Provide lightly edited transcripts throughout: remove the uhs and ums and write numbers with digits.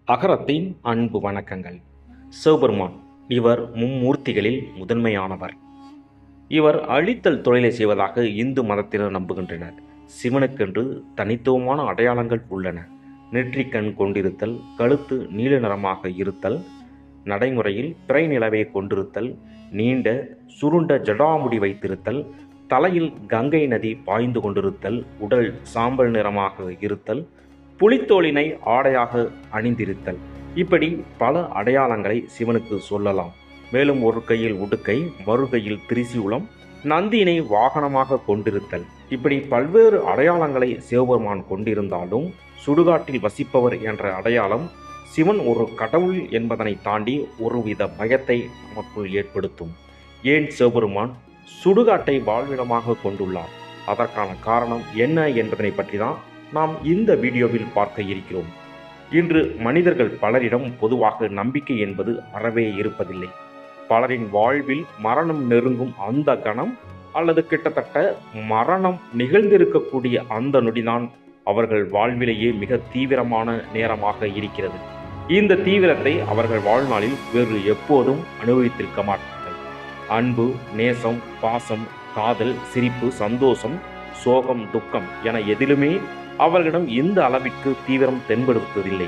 அகரத்தின் அன்பு வணக்கங்கள். சிவபெருமான் இவர் மும்மூர்த்திகளில் முதன்மையானவர். இவர் அழித்தல் தொழிலை செய்வதாக இந்து மதத்தினர் நம்புகின்றனர். சிவனுக்கென்று தனித்துவமான அடையாளங்கள் உள்ளன. நெற்றிக்கண் கொண்டிருத்தல், கழுத்து நீல நிறமாக இருத்தல், நடைமுறையில் பிறை நிலவை கொண்டிருத்தல், நீண்ட சுருண்ட ஜடாமுடி வைத்திருத்தல், தலையில் கங்கை நதி பாய்ந்து கொண்டிருத்தல், உடல் சாம்பல் நிறமாக இருத்தல், புலித்தோலினை ஆடையாக அணிந்திருத்தல், இப்படி பல அடையாளங்களை சிவனுக்கு சொல்லலாம். மேலும் ஒரு கையில் உடுக்கை, மறுகையில் திரிசூலம், நந்தியினை வாகனமாக கொண்டிருத்தல், இப்படி பல்வேறு அடையாளங்களை சிவபெருமான் கொண்டிருந்தாலும் சுடுகாட்டில் வசிப்பவர் என்ற அடையாளம் சிவன் ஒரு கடவுள் என்பதனை தாண்டி ஒருவித பயத்தை நமக்குள் ஏற்படுத்தும். ஏன் சிவபெருமான் சுடுகாட்டை வாழ்விடமாக கொண்டுள்ளார்? அதற்கான காரணம் என்ன என்பதனை பற்றி தான் நாம் இந்த வீடியோவில் பார்க்க இருக்கிறோம். இன்று மனிதர்கள் பலரிடம் பொதுவாக நம்பிக்கை என்பது அறவே இருப்பதில்லை. பலரின் வாழ்வில் மரணம் நெருங்கும் அந்த கணம் அல்லது கிட்டத்தட்ட மரணம் நிகழ்ந்திருக்கக்கூடிய அந்த நொடிதான் அவர்கள் வாழ்விலேயே மிக தீவிரமான நேரமாக இருக்கிறது. இந்த தீவிரத்தை அவர்கள் வாழ்நாளில் வேறு எப்போதும் அனுபவித்திருக்க மாட்டார்கள். அன்பு, நேசம், பாசம், காதல், சிரிப்பு, சந்தோஷம், சோகம், துக்கம் என எதிலுமே அவர்களிடம் இந்த அளவிற்கு தீவிரம் தென்படுத்துவதில்லை.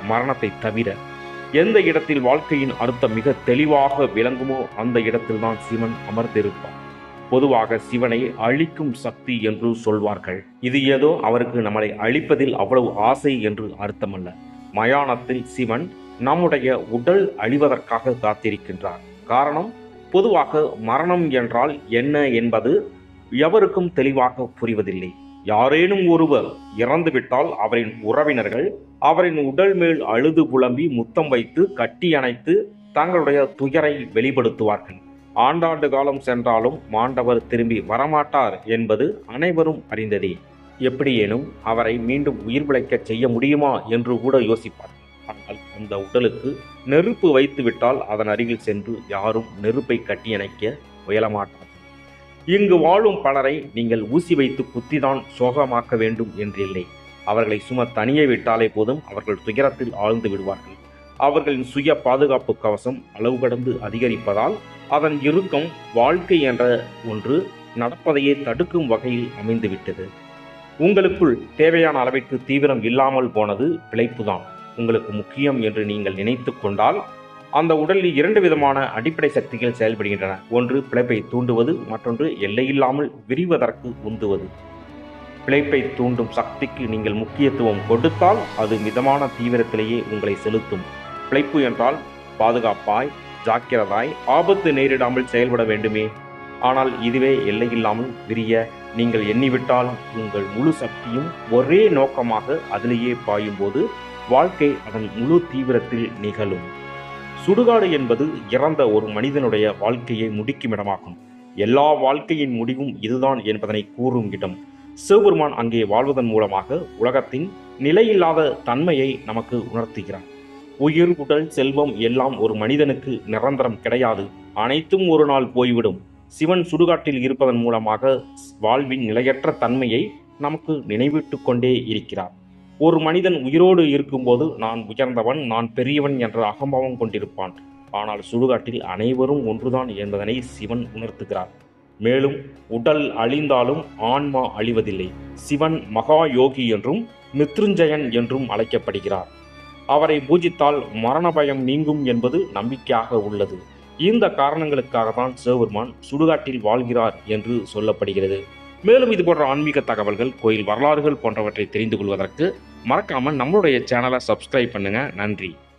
மரணத்தை தவிர எந்த இடத்தில் வாழ்க்கையின் அர்த்தம் மிக தெளிவாக விளங்குமோ அந்த இடத்தில்தான் சிவன் அமர்ந்திருப்பார். பொதுவாக சிவனை அழிக்கும் சக்தி என்று சொல்வார்கள். இது ஏதோ அவருக்கு நம்மளை அழிப்பதில் அவ்வளவு ஆசை என்று அர்த்தமல்ல. மயானத்தில் சிவன் நம்முடைய உடல் அழிவதற்காக காத்திருக்கின்றார். காரணம், பொதுவாக மரணம் என்றால் என்ன என்பது எவருக்கும் தெளிவாக புரிவதில்லை. யாரேனும் ஒருவர் இறந்துவிட்டால் அவரின் உறவினர்கள் அவரின் உடல் மேல் அழுது புலம்பி முத்தம் வைத்து கட்டி அணைத்து தங்களுடைய துயரை வெளிப்படுத்துவார்கள். ஆண்டாண்டு காலம் சென்றாலும் மாண்டவர் திரும்பி வரமாட்டார் என்பது அனைவரும் அறிந்ததே. எப்படியேனும் அவரை மீண்டும் உயிர் பிழைக்க செய்ய முடியுமா என்று கூட யோசிப்பார்கள். ஆனால் அந்த உடலுக்கு நெருப்பு வைத்து விட்டால் அதன் அருகில் சென்று யாரும் நெருப்பை கட்டி அணைக்க முயலமாட்டார். இங்கு வாழும் பலரை நீங்கள் ஊசி வைத்து குத்திதான் சோகமாக்க வேண்டும் என்றில்லை. அவர்களை சும்மா தனியே விட்டாலே போதும், அவர்கள் துயரத்தில் ஆழ்ந்து விடுவார்கள். அவர்களின் சுய பாதுகாப்பு கவசம் அளவு கடந்து அதிகரிப்பதால் அதன் இறுக்கம் வாழ்க்கை என்ற ஒன்று நடப்பதையே தடுக்கும் வகையில் அமைந்துவிட்டது. உங்களுக்குள் தேவையான அளவிற்கு தீவிரம் இல்லாமல் போனது பிழைப்புதான் உங்களுக்கு முக்கியம் என்று நீங்கள் நினைத்து கொண்டால் அந்த உடலில் இரண்டு விதமான அடிப்படை சக்திகள் செயல்படுகின்றன. ஒன்று பிழைப்பை தூண்டுவது, மற்றொன்று எல்லையில்லாமல் விரிவதற்கு உந்துவது. பிழைப்பை தூண்டும் சக்திக்கு நீங்கள் முக்கியத்துவம் கொடுத்தால் அது மிதமான தீவிரத்திலேயே உங்களை செலுத்தும். பிழைப்பு என்றால் பாதுகாப்பாய், ஜாக்கிரதாய், ஆபத்து நேரிடாமல் செயல்பட வேண்டுமே. ஆனால் இதுவே எல்லையில்லாமல் விரிய நீங்கள் எண்ணிவிட்டால் உங்கள் முழு சக்தியும் ஒரே நோக்கமாக அதிலேயே பாயும்போது வாழ்க்கை அதன் முழு தீவிரத்தில் நிகழும். சுடுகாடு என்பது இறந்த ஒரு மனிதனுடைய வாழ்க்கையை முடிக்கும் இடமாகும். எல்லா வாழ்க்கையின் முடிவும் இதுதான் என்பதனை கூறும் இடம். சிவபெருமான் அங்கே வாழ்வதன் மூலமாக உலகத்தின் நிலையில்லாத தன்மையை நமக்கு உணர்த்துகிறார். உயிர், உடல், செல்வம் எல்லாம் ஒரு மனிதனுக்கு நிரந்தரம் கிடையாது. அனைத்தும் ஒரு நாள் போய்விடும். சிவன் சுடுகாட்டில் இருப்பதன் மூலமாக வாழ்வின் நிலையற்ற தன்மையை நமக்கு நினைவிட்டு கொண்டே இருக்கிறார். ஒரு மனிதன் உயிரோடு இருக்கும்போது நான் உயர்ந்தவன், நான் பெரியவன் என்ற அகம்பாவம் கொண்டிருப்பான். ஆனால் சுடுகாட்டில் அனைவரும் ஒன்றுதான் என்பதனை சிவன் உணர்த்துகிறார். மேலும் உடல் அழிந்தாலும் ஆன்மா அழிவதில்லை. சிவன் மகா யோகி என்றும் மித்ருஞ்சயன் என்றும் அழைக்கப்படுகிறார். அவரை பூஜித்தால் மரண பயம் நீங்கும் என்பது நம்பிக்கையாக உள்ளது. இந்த காரணங்களுக்காகத்தான் சிவபெருமான் சுடுகாட்டில் வாழ்கிறார் என்று சொல்லப்படுகிறது. மேலும் இது போன்ற ஆன்மீக தகவல்கள், கோயில் வரலாறுகள் போன்றவற்றை தெரிந்து கொள்வதற்கு மறக்காமல் நம்மளுடைய சேனலை சப்ஸ்கிரைப் பண்ணுங்க. நன்றி.